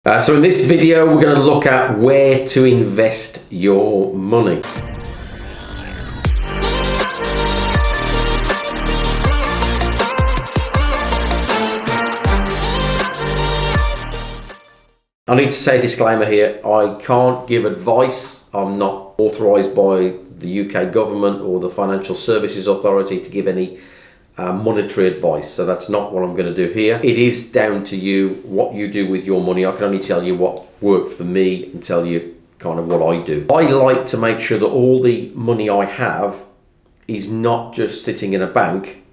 So in this video, we're going to look at where to invest your money. I need to say a disclaimer here. I can't give advice. I'm not authorised by the UK government or the Financial Services Authority to give any monetary advice. So that's not what I'm going to do here. It is down to you what you do with your money. I can only tell you what worked for me and tell you kind of what I do. I like to make sure that all the money I have is not just sitting in a bank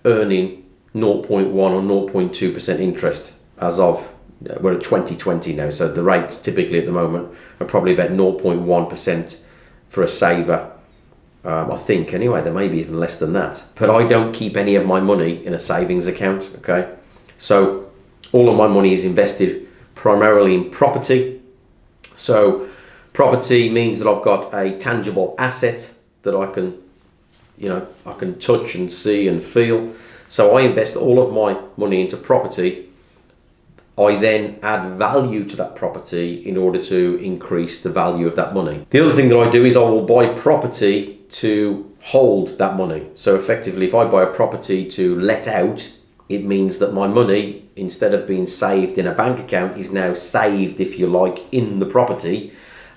earning 0.1 or 0.2% interest as of, we're at 2020 now, so the rates typically at the moment are probably about 0.1% for a saver. I think anyway, there may be even less than that. But I don't keep any of my money in a savings account, okay? So all of my money is invested primarily in property. So property means that I've got a tangible asset that I can touch and see and feel. So I invest all of my money into property. I then add value to that property in order to increase the value of that money. The other thing that I do is I will buy property to hold that money. So effectively, if I buy a property to let out, it means that my money, instead of being saved in a bank account, is now saved, if you like, in the property,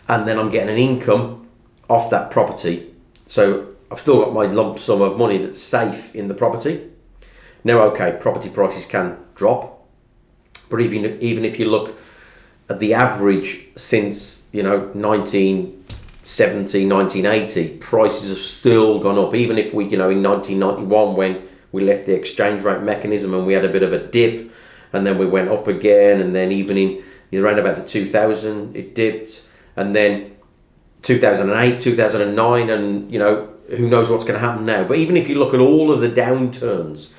and then I'm getting an income off that property. So I've still got my lump sum of money that's safe in the property. Now, okay, property prices can drop, but even if you look at the average since 1970, 1980, prices have still gone up. Even if we, in 1991, when we left the exchange rate mechanism and we had a bit of a dip, and then we went up again, and then even in around about the 2000, it dipped, and then 2008, 2009, and who knows what's going to happen now. But even if you look at all of the downturns,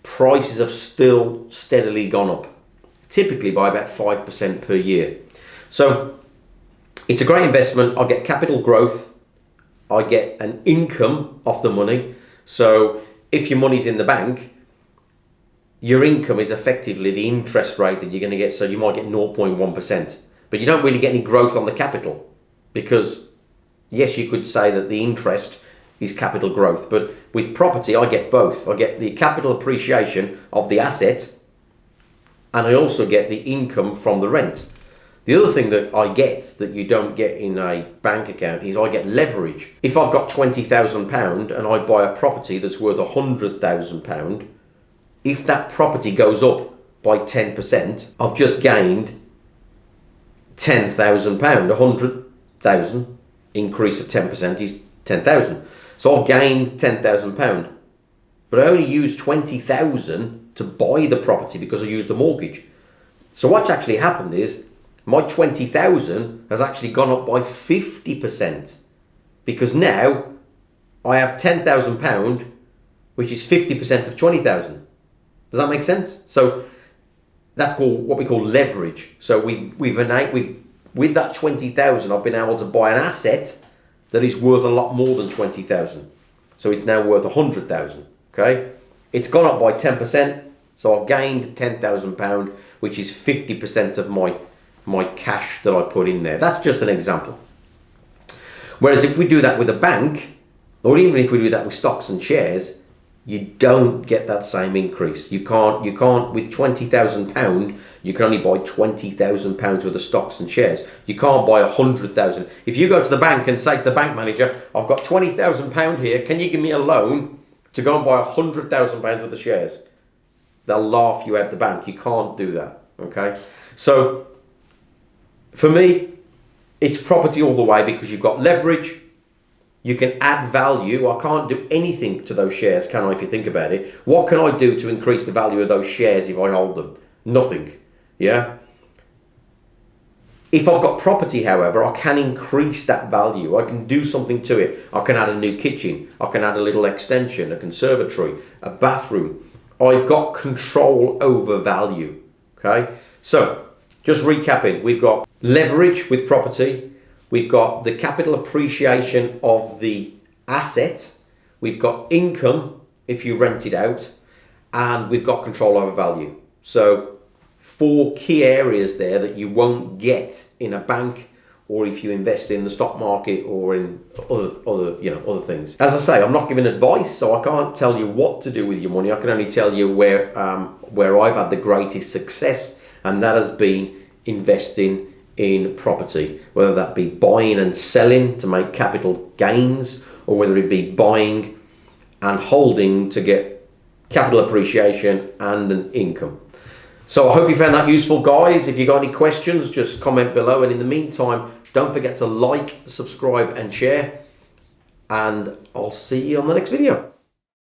prices have still steadily gone up, typically by about 5% per year. So it's a great investment. I get capital growth. I get an income off the money. So if your money's in the bank, your income is effectively the interest rate that you're going to get. So you might get 0.1%, but you don't really get any growth on the capital, because yes, you could say that the interest is capital growth, but with property, I get both. I get the capital appreciation of the asset, and I also get the income from the rent. The other thing that I get that you don't get in a bank account is I get leverage. If I've got £20,000 and I buy a property that's worth £100,000, if that property goes up by 10%, I've just gained £10,000. 100,000 increase of 10% is 10,000. So I've gained £10,000, but I only used 20,000 to buy the property because I used the mortgage. So what's actually happened is my 20,000 has actually gone up by 50%, because now I have £10,000, which is 50% of 20,000. Does that make sense? So that's called what we call leverage. So with that 20,000, I've been able to buy an asset that is worth a lot more than 20,000. So it's now worth 100,000. Okay, it's gone up by 10%. So I've gained £10,000, which is 50% of my cash that I put in there. That's just an example. Whereas if we do that with a bank, or even if we do that with stocks and shares, you don't get that same increase. You can't with £20,000, you can only buy £20,000 worth of stocks and shares. You can't buy 100,000. If you go to the bank and say to the bank manager, I've got £20,000 here, can you give me a loan to go and buy £100,000 worth of shares? They'll laugh you out the bank. You can't do that, okay? So for me, it's property all the way, because you've got leverage. You can add value. I can't do anything to those shares, can I, if you think about it? What can I do to increase the value of those shares if I hold them? Nothing, yeah? If I've got property, however, I can increase that value. I can do something to it. I can add a new kitchen. I can add a little extension, a conservatory, a bathroom. I've got control over value, okay? So, just recapping, we've got leverage with property, we've got the capital appreciation of the asset, we've got income if you rent it out, and we've got control over value. So 4 key areas there that you won't get in a bank, or if you invest in the stock market or in other things. As I say, I'm not giving advice, so I can't tell you what to do with your money. I can only tell you where I've had the greatest success, and that has been investing in property, whether that be buying and selling to make capital gains, or whether it be buying and holding to get capital appreciation and an income. So I hope you found that useful, guys. If you got any questions, just comment below. And in the meantime, don't forget to like, subscribe and share. And I'll see you on the next video.